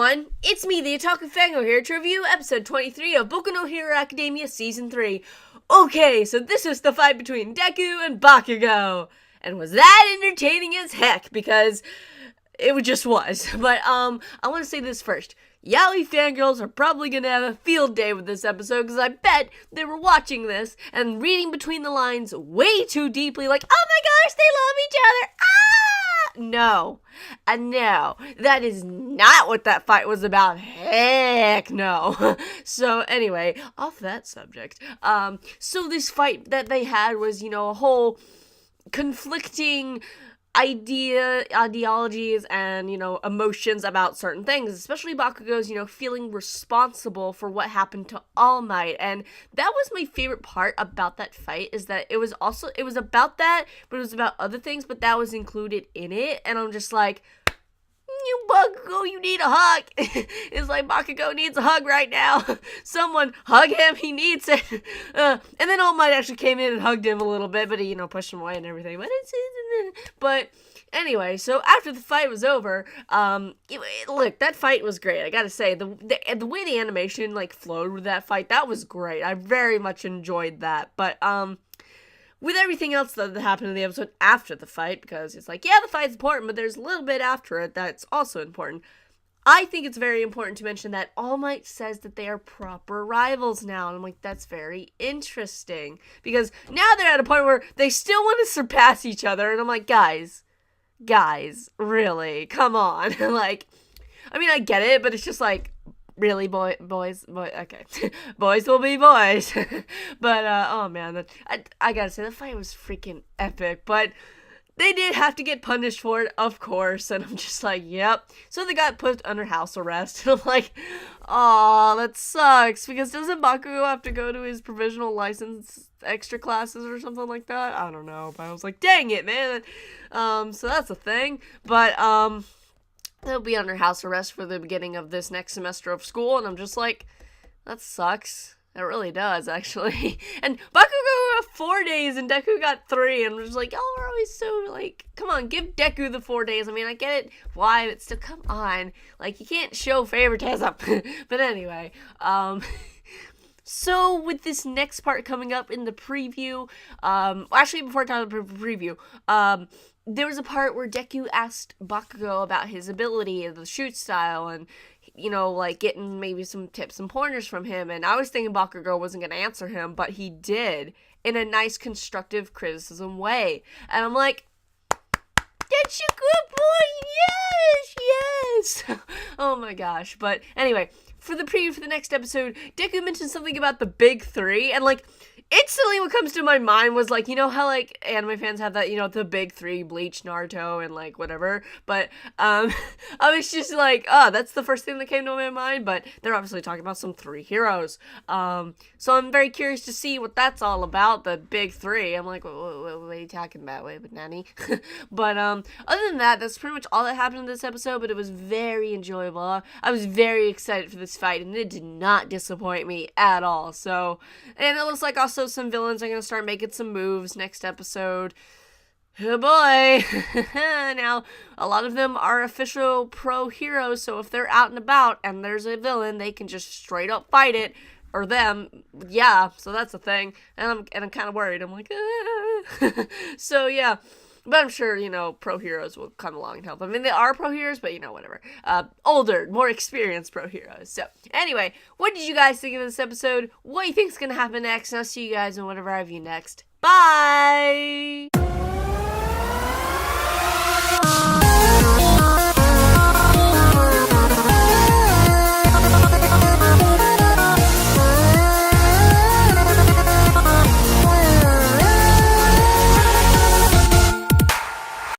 everyone, it's me, the Otaku Fango here to review episode 23 of Boku no Hero Academia Season 3. Okay, so this is the fight between Deku and Bakugo. And was that entertaining as heck? Because it just was. But, I want to say this first. Yaoi fangirls are probably gonna have a field day with this episode because I bet they were watching this and reading between the lines way too deeply like, oh my gosh, they love each other, No, that is not what that fight was about. Heck no. So anyway, off that subject, so this fight that they had was, a whole conflicting ideologies and, emotions about certain things, especially Bakugo's, feeling responsible for what happened to All Might. And that was my favorite part about that fight, is that it was about that, but it was about other things, but that was included in it. And I'm just like, Bakugo, you need a hug. It's like Bakugo needs a hug right now. Someone hug him, he needs it. And then All Might actually came in and hugged him a little bit, but he, pushed him away and everything. But anyway, so after the fight was over, look, that fight was great. I gotta say, the way the animation flowed with that fight, that was great. I very much enjoyed that. But with everything else that happened in the episode after the fight, because it's like, yeah, the fight's important, but there's a little bit after it that's also important. I think it's very important to mention that All Might says that they are proper rivals now. And I'm like, that's very interesting. Because now they're at a point where they still want to surpass each other. And I'm like, guys, really, come on. I get it, but it's just like, really, boys, okay. Boys will be boys. But, oh man, I gotta say, the fight was freaking epic, but they did have to get punished for it, of course, and I'm just like, yep. So they got put under house arrest, and I'm like, aw, that sucks, because doesn't Bakugo have to go to his provisional license extra classes or something like that? I don't know, but I was like, dang it, man. So that's a thing, but, they'll be under house arrest for the beginning of this next semester of school, and I'm just like, that sucks. It really does, actually. And Bakugo got 4 days, and Deku got 3, and I'm just like, y'all are always so, come on, give Deku the 4 days. I mean, I get it, why, but still, come on. You can't show favoritism. But anyway, so with this next part coming up in the preview, actually, before I talk about the preview, there was a part where Deku asked Bakugo about his ability and the shoot style and, getting maybe some tips and pointers from him. And I was thinking Bakugo wasn't going to answer him, but he did in a nice constructive criticism way. And I'm like, that's a good boy. Yes. Oh my gosh. But anyway, for the preview for the next episode, Deku mentioned something about the big three, and instantly what comes to my mind was how anime fans have that, the big three, Bleach, Naruto, and whatever, but I was just like, that's the first thing that came to my mind, but they're obviously talking about some 3 heroes, so I'm very curious to see what that's all about, the big three. I'm like, what are you talking about? Wait, with NANI? But other than that, that's pretty much all that happened in this episode, but it was very enjoyable. I was very excited for this fight, and it did not disappoint me at all. So, and it looks like also some villains are going to start making some moves next episode. Oh boy. Now, a lot of them are official pro heroes, so if they're out and about and there's a villain, they can just straight up fight it, or them. Yeah, so that's a thing. And I'm kind of worried. I'm like, So yeah. But I'm sure, pro heroes will come along and help. I mean, they are pro heroes, but, whatever. Older, more experienced pro heroes. So, anyway, what did you guys think of this episode? What do you think is going to happen next? And I'll see you guys in whatever I review next. Bye!